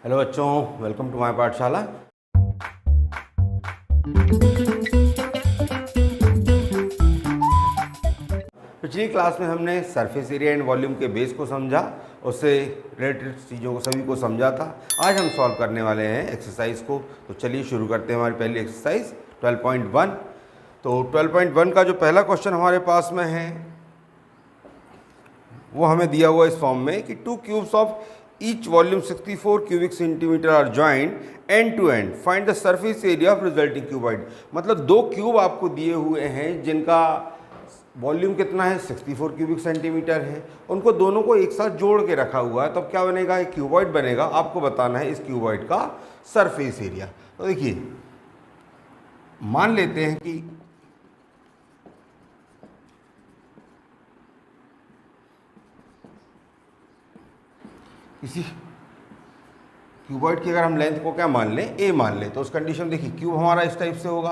Hello बच्चों, welcome to my पाठशाला। पिछली क्लास में हमने सरफेस एरिया एंड वॉल्यूम के बेस को समझा, उससे रिलेटेड चीज़ों को सभी को समझा था। आज हम सॉल्व करने वाले हैं एक्सरसाइज को। तो चलिए शुरू करते हैं हमारी पहली एक्सरसाइज 12.1। तो 12.1 का जो पहला क्वेश्चन हमारे पास में है वो हमें दिया हुआ इस फॉर्म में कि 2 cubes of each volume 64 cubic centimetre are joined end to end, find the surface area of resulting cuboid. मतलब 2 क्यूब आपको दिए हुए हैं जिनका वॉल्यूम कितना है, 64 क्यूबिक सेंटीमीटर है। उनको दोनों को एक साथ जोड़ के रखा हुआ है, तब तो क्या बनेगा, एक क्यूबॉइड बनेगा। आपको बताना है इस क्यूबॉइड का सरफेस एरिया। तो देखिए, मान लेते हैं कि किसी क्यूबॉइड की अगर हम लेंथ को क्या मान लें, ए मान लें, तो उस कंडीशन देखिए क्यूब हमारा इस टाइप से होगा।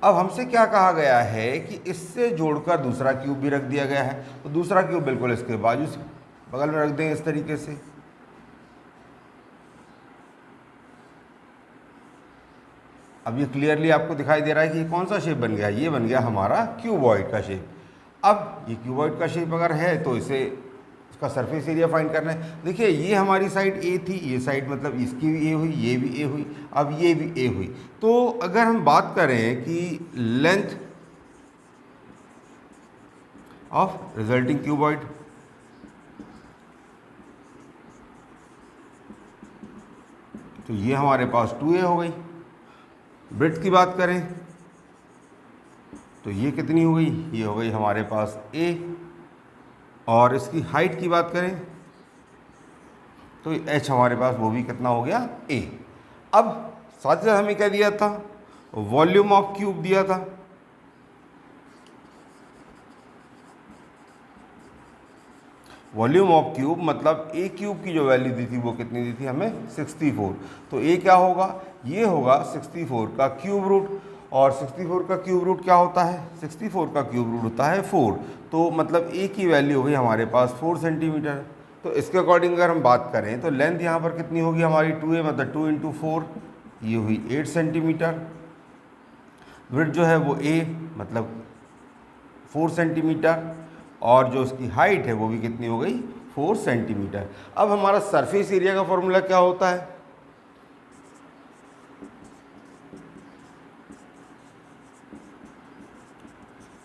अब हमसे क्या कहा गया है कि इससे जोड़कर दूसरा क्यूब भी रख दिया गया है, तो दूसरा क्यूब बिल्कुल इसके बाजू से बगल में रख देंगे इस तरीके से। अब ये क्लियरली आपको दिखाई दे रहा है कि ये कौन सा शेप बन गया, ये बन गया हमारा क्यूबॉइड का शेप। अब ये क्यूबॉइड का शेप अगर है तो इसे इसका सरफेस एरिया फाइंड करना है। देखिए, ये हमारी साइड ए थी, ये साइड मतलब इसकी भी ए हुई, ये भी ए हुई, अब ये भी ए हुई। तो अगर हम बात करें कि लेंथ ऑफ रिजल्टिंग क्यूबॉइड, तो ये हमारे पास 2a हो गई। ब्रेड्थ की बात करें तो ये कितनी हो गई, ये हो गई हमारे पास a। और इसकी हाइट की बात करें तो h हमारे पास वो भी कितना हो गया, a। अब साथ ही साथ हमें क्या दिया था, वॉल्यूम ऑफ क्यूब दिया था। वॉल्यूम ऑफ क्यूब मतलब ए क्यूब की जो वैल्यू दी थी वो कितनी दी थी हमें, 64। तो ए क्या होगा, ये होगा 64 का क्यूब रूट। और 64 का क्यूब रूट क्या होता है, 64 का क्यूब रूट होता है 4। तो मतलब ए की वैल्यू हो गई हमारे पास 4 सेंटीमीटर। तो इसके अकॉर्डिंग अगर हम बात करें तो लेंथ यहाँ पर कितनी होगी हमारी, 2a मतलब 2 × 4, ये हुई 8 सेंटीमीटर। विड्थ जो है वो a मतलब 4 सेंटीमीटर, और जो उसकी हाइट है वो भी कितनी हो गई, 4 सेंटीमीटर। अब हमारा सरफेस एरिया का फॉर्मूला क्या होता है,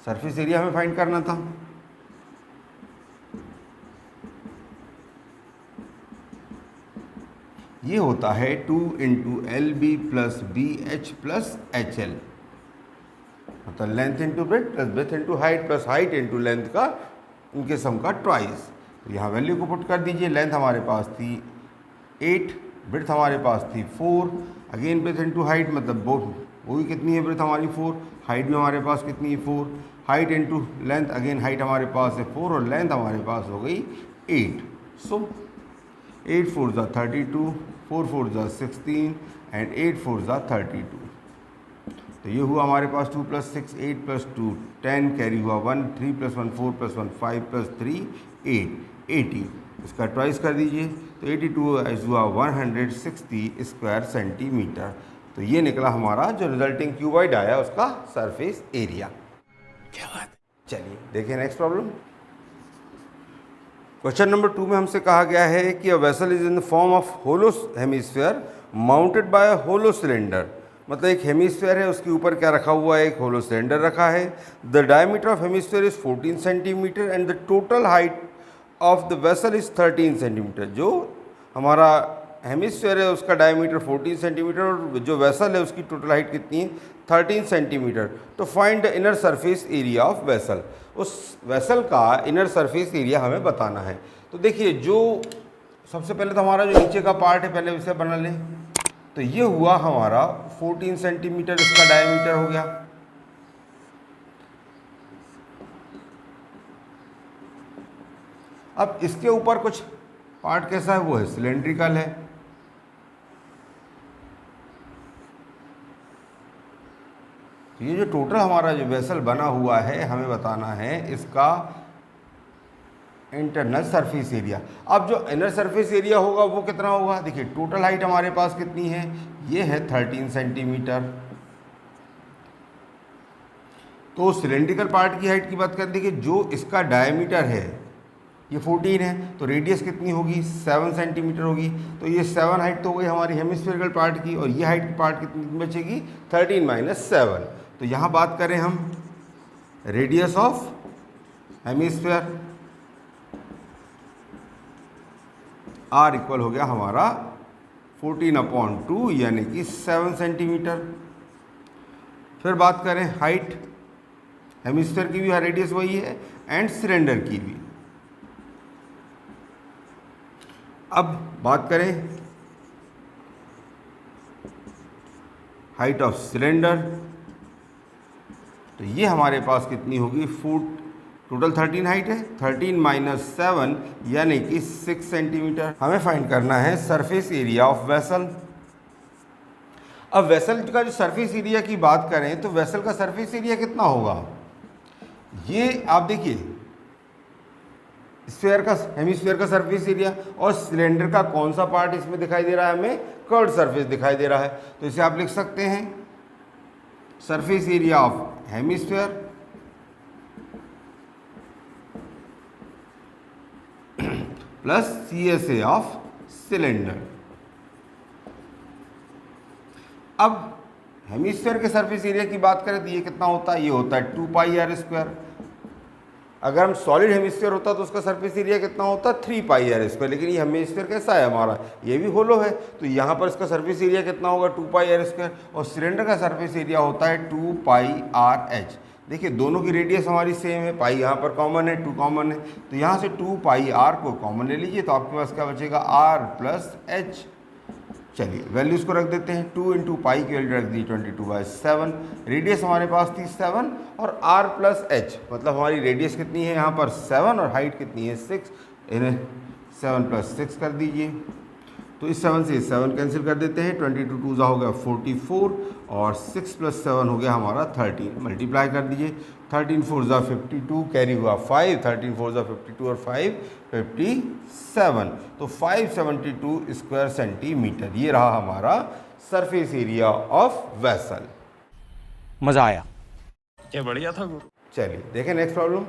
सरफेस एरिया हमें फाइंड करना था। ये होता है 2 × LB + BH + HL, मतलब length into breadth into height plus height into length का, इनके सम का ट्वाइस। तो यहाँ वैल्यू को पुट कर दीजिए। लेंथ हमारे पास थी 8, ब्रेथ हमारे पास थी 4, अगेन ब्रेथ इंटू हाइट मतलब वो भी कितनी है, ब्रेथ हमारी 4, हाइट भी हमारे पास कितनी है 4, height into length, again height हमारे पास है 4 और लेंथ हमारे पास हो गई 8। सो 8 × 4 = 32, 4 × 4 = 16 एंड 8 × 4 = 32। तो ये हुआ हमारे पास 2 + 6 8 + 2 10, कैरी हुआ 1, 3 + 1 4 + 1 5 + 3 8, 80। इसका ट्वाइस कर दीजिए तो 82 हुआ 160 स्क्वायर सेंटीमीटर। तो ये निकला हमारा जो रिजल्टिंग क्यूबॉइड आया उसका सरफेस एरिया। क्या बात है। चलिए देखिए नेक्स्ट प्रॉब्लम। क्वेश्चन नंबर 2 में हमसे कहा गया है कि a vessel is in the form of hollow hemisphere mounted by a hollow cylinder. मतलब एक हेमिस्फीयर है, उसके ऊपर क्या रखा हुआ है, एक होलो सिलेंडर रखा है। The diameter of hemisphere is 14 centimetre and the total height of the vessel is 13 centimetre. जो हमारा हेमिस्फीयर है उसका डायमीटर 14 सेंटीमीटर और जो वेसल है उसकी टोटल हाइट कितनी है, 13 सेंटीमीटर। तो find the inner surface area of vessel. उस वेसल का इनर सरफेस एरिया हमें बताना है। तो देखिए, जो सबसे पहले तो हमारा जो नीचे का पार्ट है पहले उसे बना लें। तो ये हुआ हमारा 14 सेंटीमीटर इसका डायमीटर हो गया। अब इसके ऊपर कुछ पार्ट कैसा है, वो है सिलेंड्रिकल है। तो ये जो टोटल हमारा जो वेसल बना हुआ है हमें बताना है इसका इंटरनल सरफेस एरिया। अब जो इनर सरफेस एरिया होगा वो कितना होगा, देखिए टोटल हाइट हमारे पास कितनी है, ये है 13 सेंटीमीटर। तो सिलेंड्रिकल पार्ट की हाइट की बात करें, देखिए जो इसका डायमीटर है ये 14 है, तो रेडियस कितनी होगी 7 सेंटीमीटर होगी। तो ये 7 हाइट तो हो गई हमारी हेमिस्फेरिकल पार्ट की, और ये हाइट की पार्ट कितनी बचेगी 13 माइनस 7। तो यहाँ बात करें हम radius of hemisphere, r equal हो गया हमारा 14/2 यानी कि 7 सेंटीमीटर। फिर बात करें हाइट, हेमिस्फेयर की भी रेडियस वही है एंड सिलेंडर की भी। अब बात करें हाइट ऑफ सिलेंडर, तो ये हमारे पास कितनी होगी फुट, टोटल 13 हाइट है, 13 माइनस 7 यानी कि 6 सेंटीमीटर। हमें फाइंड करना है सरफेस एरिया ऑफ वेसल। अब वेसल का जो सरफेस एरिया की बात करें तो वेसल का सरफेस एरिया कितना होगा, ये आप देखिए स्फीयर का, हेमिस्फीयर का सरफेस एरिया, और सिलेंडर का कौन सा पार्ट इसमें दिखाई दे रहा है, हमें कर्व्ड सरफेस दिखाई दे रहा है। तो इसे आप लिख सकते हैं surface area of hemisphere plus CSA of cylinder. अब हेमिस्फीयर के सरफेस एरिया की बात करें तो ये कितना होता है, ये होता है 2πr²। अगर हम सॉलिड हेमिस्फीयर होता तो उसका सरफेस एरिया कितना होता है 3πr², लेकिन ये हेमिस्फीयर कैसा है हमारा, ये भी होलो है, तो यहाँ पर इसका सरफेस एरिया कितना होगा 2πr², और सिलेंडर का सरफेस एरिया होता है 2πrh। देखिए दोनों की रेडियस हमारी सेम है, पाई यहाँ पर कॉमन है, 2 कॉमन है, तो यहाँ से 2πr को कॉमन ले लीजिए, तो आपके पास क्या बचेगा r+h। चलिए वैल्यूज़ को रख देते हैं, 2 × पाई की वैल्यू रख दी 22/7, रेडियस हमारे पास थी 7 और r+h, मतलब हमारी रेडियस कितनी है यहाँ पर 7 और हाइट कितनी है 6, इन्हें 7 + 6 कर दीजिए। तो इस 7 से 7 कैंसिल कर देते हैं, 22 2 हो गया 44 और 6 + 7 हो गया हमारा 13, मल्टीप्लाई कर दीजिए, 13 4 = 52, कैरी हुआ 5, 13 4 = 52 और 5 57, तो 572 स्क्वायर सेंटीमीटर ये रहा हमारा सरफेस एरिया ऑफ वेसल। मजा आया, क्या बढ़िया था गुरु। चलिए देखें नेक्स्ट प्रॉब्लम।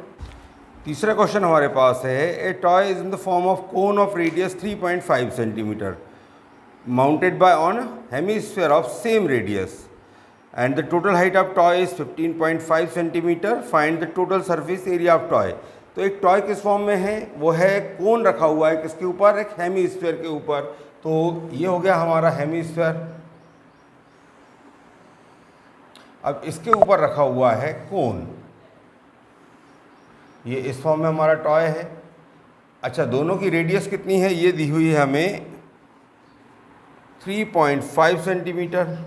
तीसरा क्वेश्चन हमारे पास है, a toy is in the form of cone of radius 3.5 centimetre mounted by on hemisphere of same radius and the total height of toy is 15.5 centimetre, find the total surface area of toy. तो एक toy किस form में है, वो है कोन रखा हुआ है किसके ऊपर, एक हेमिस्फीयर के ऊपर, तो ये हो गया हमारा हेमिस्फीयर। अब इसके ऊपर रखा हुआ है कोन, ये इस फॉर्म में हमारा टॉय है। अच्छा दोनों की रेडियस कितनी है, ये दी हुई है हमें 3.5 सेंटीमीटर,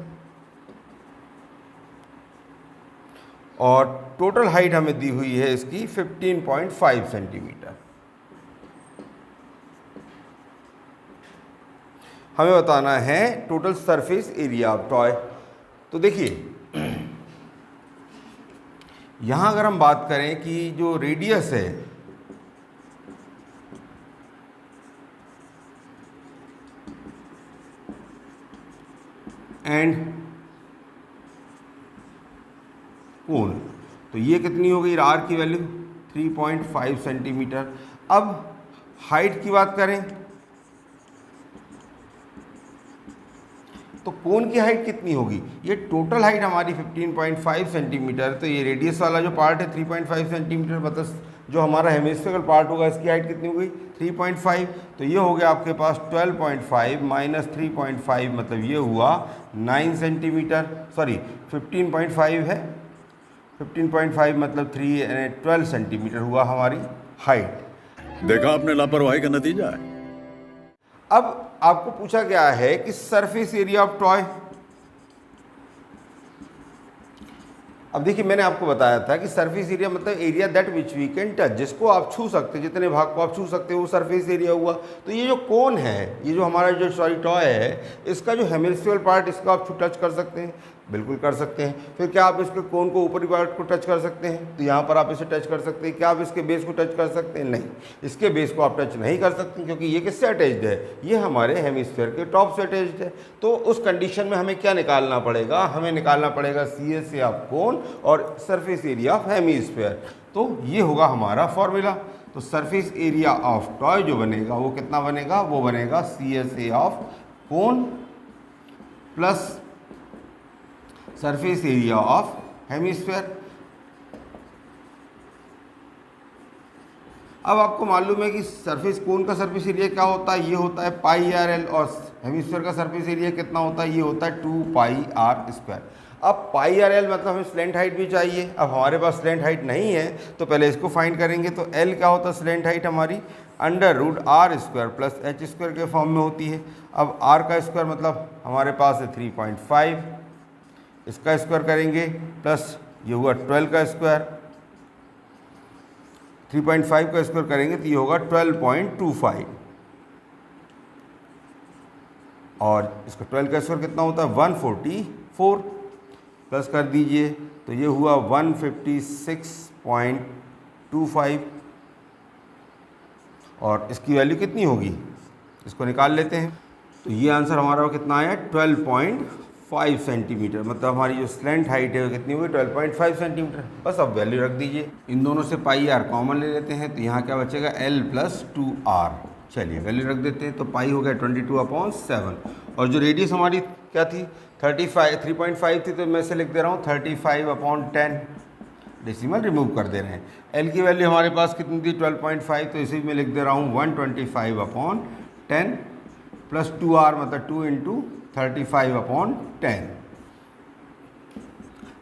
और टोटल हाइट हमें दी हुई है इसकी 15.5 सेंटीमीटर। हमें बताना है total surface area of toy. तो देखिए यहां अगर हम बात करें कि जो रेडियस है एंड कोन, तो ये कितनी हो गई, आर की वैल्यू 3.5 सेंटीमीटर। अब हाइट की बात करें तो कोन की हाइट कितनी होगी, ये टोटल हाइट हमारी 15.5 सेंटीमीटर, तो ये रेडियस वाला जो पार्ट है 3.5 सेंटीमीटर, मतलब जो हमारा हेमिस्फीरिकल पार्ट होगा इसकी हाइट कितनी हो गई 3.5, तो ये हो गया आपके पास 12.5 माइनस 3.5 मतलब ये हुआ 9 सेंटीमीटर, सॉरी 15.5 है, 15.5 मतलब 12 सेंटीमीटर हुआ हमारी हाइट। देखा आपने लापरवाही का नतीजा है। अब आपको पूछा गया है कि सरफेस एरिया ऑफ टॉय। अब देखिए मैंने आपको बताया था कि सरफेस एरिया मतलब area that which we can touch, जिसको आप छू सकते, जितने भाग को आप छू सकते हो वो सरफेस एरिया हुआ। तो ये जो कोन है, ये जो हमारा जो सॉरी टॉय है, इसका जो हेमिस्फीरिकल पार्ट इसका आप टच कर सकते हैं, बिल्कुल कर सकते हैं। फिर क्या आप इसके कोन को ऊपरी पार्ट को टच कर सकते हैं? तो यहाँ पर आप इसे टच कर सकते हैं। क्या आप इसके बेस को टच कर सकते हैं? नहीं, इसके बेस को आप टच नहीं कर सकते क्योंकि ये किससे अटैच्ड है? ये हमारे हेमिस्फीयर के टॉप से अटैच्ड है। तो उस कंडीशन में हमें क्या निकालना पड़ेगा? हमें निकालना पड़ेगा CS ऑफ कोन और सरफेस एरिया ऑफ हेमिस्फीयर। तो ये होगा हमारा फॉर्मूला। तो सरफेस एरिया ऑफ टॉय जो बनेगा वो कितना बनेगा? वो बनेगा CSA of cone plus surface area of hemisphere. अब आपको मालूम है कि सरफेस कोन का सरफेस एरिया क्या होता है? ये होता है πr/l और हेमिस्फीयर का सरफेस एरिया कितना होता है? ये होता है 2πr²। अब πr/l मतलब हमें स्लैंट हाइट भी चाहिए। अब हमारे पास स्लैंट हाइट नहीं है तो पहले इसको फाइंड करेंगे। तो l क्या होता है? स्लैंट हाइट हमारी √r² प्लस h² के फॉर्म में होती है। अब r का स्क्वायर मतलब हमारे पास है 3.5, इसका स्क्वायर करेंगे प्लस ये हुआ 12 का स्क्वायर, 3.5 का स्क्वायर करेंगे तो ये होगा 12.25 और इसका 12 का स्क्वायर कितना होता है? 144 प्लस कर दीजिए तो ये हुआ 156.25 और इसकी वैल्यू कितनी होगी? इसको निकाल लेते हैं। तो ये आंसर हमारा कितना आया? 12.5 सेंटीमीटर। मतलब हमारी जो स्लैंट हाइट है वो कितनी हुई? 12.5 सेंटीमीटर। बस अब वैल्यू रख दीजिए। इन दोनों से πr कॉमन ले लेते हैं तो यहाँ क्या बचेगा? l plus 2r। चलिए वैल्यू रख देते हैं। तो पाई हो गया 22/7 और जो रेडियस हमारी क्या थी? 3.5 थी तो मैं इसे लिख दे रहा हूँ 35/10। डेसिमल रिमूव कर दे रहे हैं। l की वैल्यू हमारे पास कितनी थी? 12.5 तो इसे भी मैं लिख दे रहा हूँ 125/10 प्लस 2r मतलब 2 × 35/10।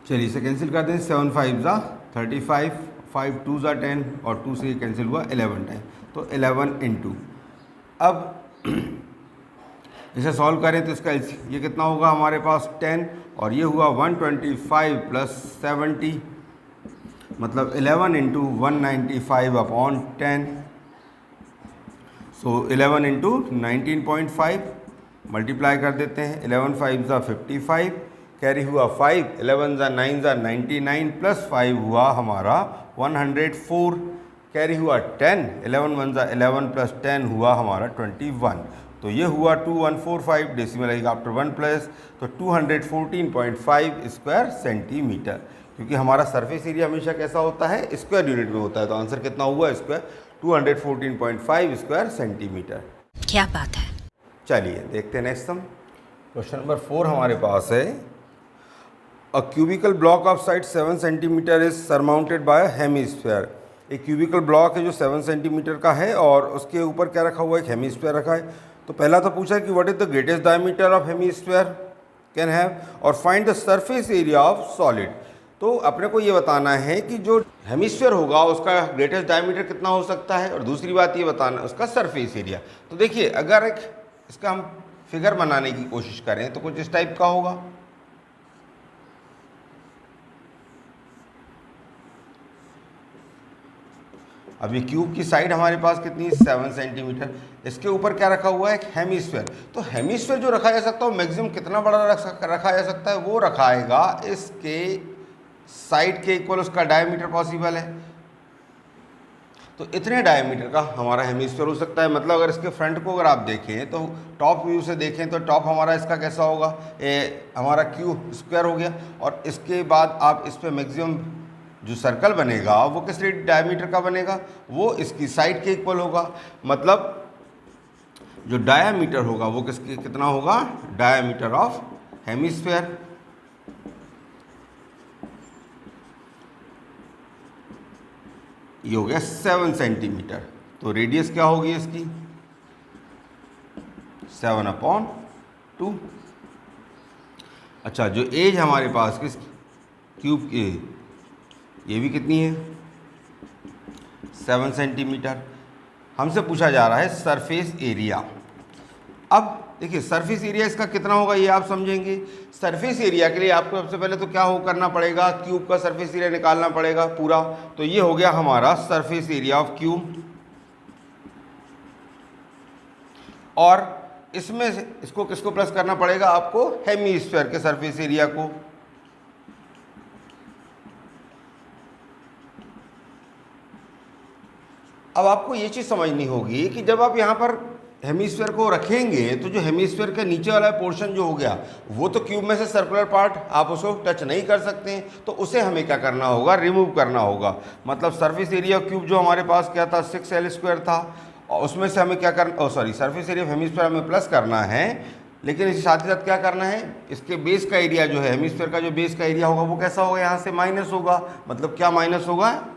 चलिए इसे कैंसिल कर दें। 7 5 ज़ा 35, 5 2 ज़ा 10 और 2 से कैंसिल हुआ 11 टाइम तो 11 × अब इसे सॉल्व करें तो इसका ये कितना होगा हमारे पास? 10 और ये हुआ 125 प्लस 70 मतलब 11 × 195/10। सो 11 × 19.5 मल्टीप्लाई कर देते हैं। 11 5 ज़ा 55 कैरी हुआ 5, 11 ज़ा 9 ज़ा 99 प्लस 5 हुआ हमारा 104 कैरी हुआ 10, 11 1 ज़ा 11 प्लस 10 हुआ हमारा 21। तो ये हुआ 2145 डेसिमल आएगा आफ्टर 1 प्लस तो 214.5 स्क्वायर सेंटीमीटर। क्योंकि हमारा सरफेस एरिया हमेशा कैसा होता है? स्क्वायर यूनिट में होता है। तो आंसर कितना हुआ? Square 214.5 square centimetre. क्या बात है। चलिए देखते हैं नेक्स्ट सम। क्वेश्चन नंबर 4 हमारे पास है a cubical block of side 7 centimetre is surmounted by hemisphere. एक क्यूबिकल ब्लॉक है जो 7 सेंटीमीटर का है और उसके ऊपर क्या रखा हुआ है? एक हेमिस्फीयर रखा है। तो पहला तो पूछा कि what is the greatest diameter of hemisphere can have और find the surface area of solid. तो अपने को ये बताना है कि जो हेमिस्फीयर होगा उसका ग्रेटेस्ट डायमीटर कितना हो सकता है और दूसरी बात ये बताना उसका सरफेस एरिया। तो देखिए अगर एक इसका हम फिगर बनाने की कोशिश करें तो कुछ इस टाइप का होगा। अब ये क्यूब की साइड हमारे पास कितनी? 7 सेंटीमीटर। इसके ऊपर क्या रखा हुआ है? एक हेमिस्फीयर। तो हेमिस्फीयर जो रखा जा सकता है वो मैक्सिमम कितना बड़ा रखा जा सकता है? वो रखाएगा इसके साइड के इक्वल उसका डायमीटर पॉसिबल है। तो इतने डायमीटर का हमारा हेमिस्फीयर हो सकता है। मतलब अगर इसके फ्रंट को अगर आप देखें तो टॉप व्यू से देखें तो टॉप हमारा इसका कैसा होगा? हमारा क्यूब स्क्वायर हो गया और इसके बाद आप इस पर मैक्सिमम जो सर्कल बनेगा वो किस डायमीटर का बनेगा? वो इसकी साइड के इक्वल होगा। मतलब जो डायमीटर होगा वो किसके कितना होगा? Diameter of hemisphere. ये हो गया 7 सेंटीमीटर। तो रेडियस क्या होगी इसकी? 7/2। अच्छा जो एज हमारे पास किस क्यूब की ये भी कितनी है? 7 सेंटीमीटर। हमसे पूछा जा रहा है सरफेस एरिया। अब देखिए सरफेस एरिया इसका कितना होगा ये आप समझेंगे। सरफेस एरिया के लिए आपको सबसे पहले तो क्या करना पड़ेगा? क्यूब का सरफेस एरिया निकालना पड़ेगा पूरा। तो ये हो गया हमारा सरफेस एरिया ऑफ क्यूब और इसमें से इसको किसको प्लस करना पड़ेगा आपको? हेमिस्फीयर के सरफेस एरिया को। अब आपको ये चीज़ समझनी होगी कि जब आप यहाँ पर हेमिस्फीयर को रखेंगे तो जो हेमिस्फीयर के नीचे वाला पोर्शन जो हो गया वो तो क्यूब में से सर्कुलर पार्ट आप उसको टच नहीं कर सकते हैं, तो उसे हमें क्या करना होगा, रिमूव करना होगा। मतलब सरफेस एरिया क्यूब जो हमारे पास क्या था 6L² था, और उसमें से हमें क्या करना, सरफेस एरिया ऑफ हेमिस्फीयर हमें प्लस करना है, लेकिन इसके साथ ही साथ क्या करना है, इसके बेस का एरिया जो है हेमिस्फीयर का जो बेस का एरिया होगा वो कैसा होगा, यहाँ से माइनस होगा। मतलब क्या माइनस होगा,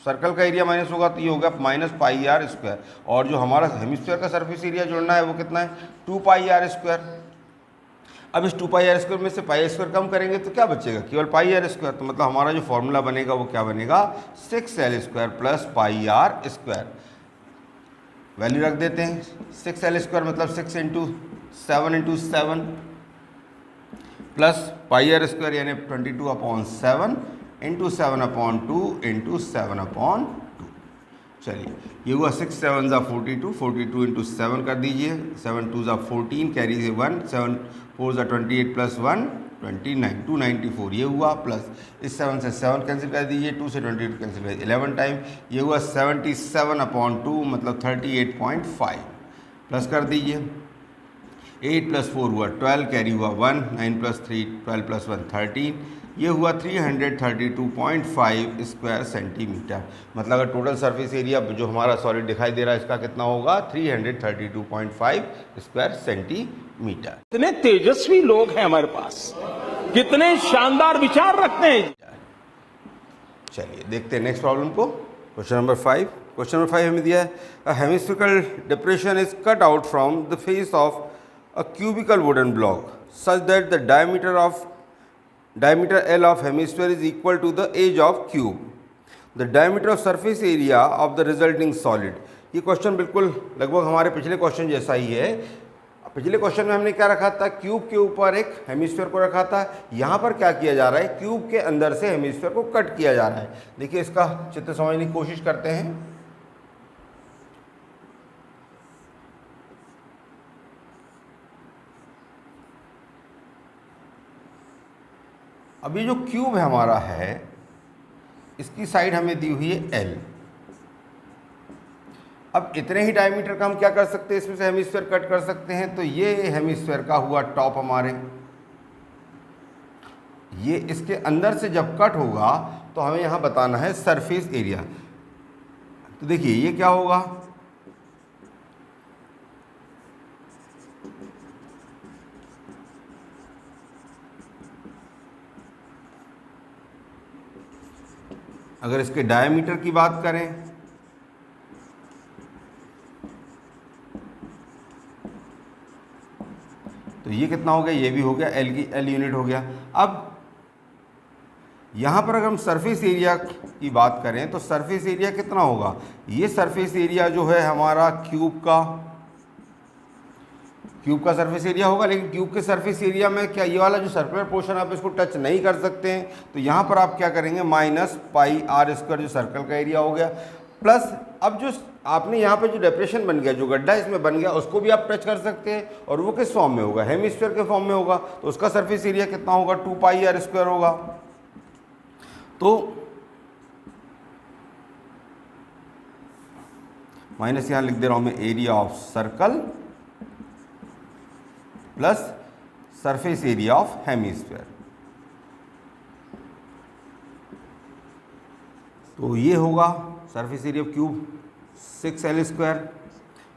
सर्कल का एरिया माइनस होगा, तो ये होगा -πr²। और जो हमारा हेमिस्फीयर का सरफेस एरिया जोड़ना है वो कितना है, 2πr²। अब इस 2πr² में से πr² कम करेंगे तो क्या बचेगा, केवल πr²। तो मतलब हमारा जो फॉर्मूला बनेगा वो क्या बनेगा, 6L² + πr²। वैल्यू रख देते हैं, 6L² मतलब 6 × 7 × 7 प्लस πr² यानी 22/7 × 7/2 × 7/2। चलिए ये हुआ 6 7 × 42, 42 × 7 कर दीजिए, 7 2 × 14 कैरी 1, 7 4 × 28 + 1 29, 294 ये हुआ, प्लस इस 7 से 7 कैंसिल कर दीजिए, 2 से 28 कैंसिल कर 11 टाइम, ये हुआ 77/2 मतलब 38.5 प्लस कर दीजिए, 8 + 4 हुआ 12 कैरी हुआ 1, 9 + 3 12 + 1 13, ये हुआ 332.5 स्क्वायर सेंटीमीटर। मतलब अगर टोटल सरफेस एरिया जो हमारा सॉलिड दिखाई दे रहा है इसका कितना होगा, 332.5 स्क्वायर सेंटीमीटर। कितने तेजस्वी लोग हैं हमारे पास, कितने शानदार विचार रखते हैं। चलिए देखते हैं नेक्स्ट प्रॉब्लम को। Question number 5। क्वेश्चन नंबर 5 हमें दिया है, a hemispherical depression is cut out from the face of a cubical wooden block such that the diameter L of hemisphere is equal to the age of cube. The diameter of surface area of the resulting solid. ये question बिल्कुल लगभग हमारे पिछले question जैसा ही है। पिछले question में हमने क्या रखा था, क्यूब के ऊपर एक हेमिस्फीयर को रखा था। यहाँ पर क्या किया जा रहा है, क्यूब के अंदर से हेमिस्फीयर को कट किया जा रहा है। देखिए इसका चित्र समझने की कोशिश करते हैं। अभी जो क्यूब है हमारा है, इसकी साइड हमें दी हुई है L। अब इतने ही डायमीटर का हम क्या कर सकते हैं, इसमें से हेमिस्फीयर कट कर सकते हैं। तो ये हेमिस्फीयर का हुआ टॉप हमारे, ये इसके अंदर से जब कट होगा तो हमें यहाँ बताना है सरफेस एरिया। तो देखिए ये क्या होगा, अगर इसके डायमीटर की बात करें तो ये कितना हो गया, ये भी हो गया, L यूनिट हो गया। अब यहाँ पर अगर हम सरफेस एरिया की बात करें तो सरफेस एरिया कितना होगा, ये सरफेस एरिया जो है हमारा क्यूब का सरफेस एरिया होगा। लेकिन क्यूब के सरफेस एरिया में क्या ये वाला जो सर्कुलर पोर्शन आप इसको टच नहीं कर सकते हैं, तो यहाँ पर आप क्या करेंगे, -πr² जो सर्कल का एरिया हो गया, प्लस अब जो आपने यहाँ पे जो डिप्रेशन बन गया, जो गड्ढा इसमें बन गया, उसको भी आप टच कर सकते हैं। और वो किस फॉर्म में होगा, हेमिस्फीयर के फॉर्म में होगा। तो उसका सरफेस एरिया कितना होगा, 2πr² होगा। तो माइनस यहाँ लिख दे रहा हूँ मैं, area of circle plus surface area of hemisphere. तो ये होगा surface area of cube 6L²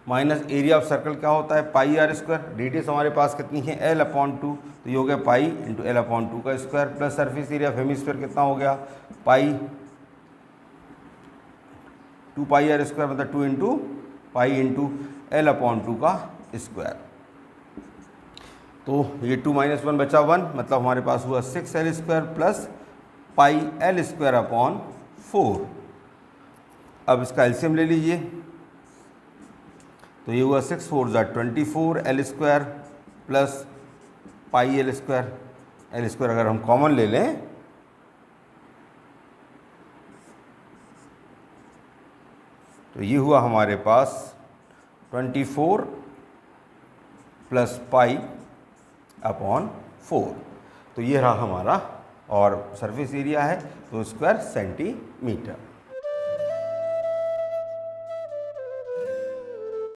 minus area of circle क्या होता है, πr²। रेडियस हमारे पास कितनी है, L/2। तो ये हो गया पाई × L/2 का square, plus surface area of hemisphere कितना हो गया, 2πr² मतलब 2 × पाई × L/2 का स्क्वायर। तो ये 2 - 1 बचा 1, मतलब हमारे पास हुआ 6L² प्लस πL²/4। अब इसका एलसीएम ले लीजिए, तो ये हुआ 6 4 = 24 L² प्लस πL²। L² अगर हम कॉमन ले लें तो ये हुआ हमारे पास 24 प्लस π/4। तो ये रहा हमारा, और सरफेस एरिया है तो स्क्वायर सेंटीमीटर।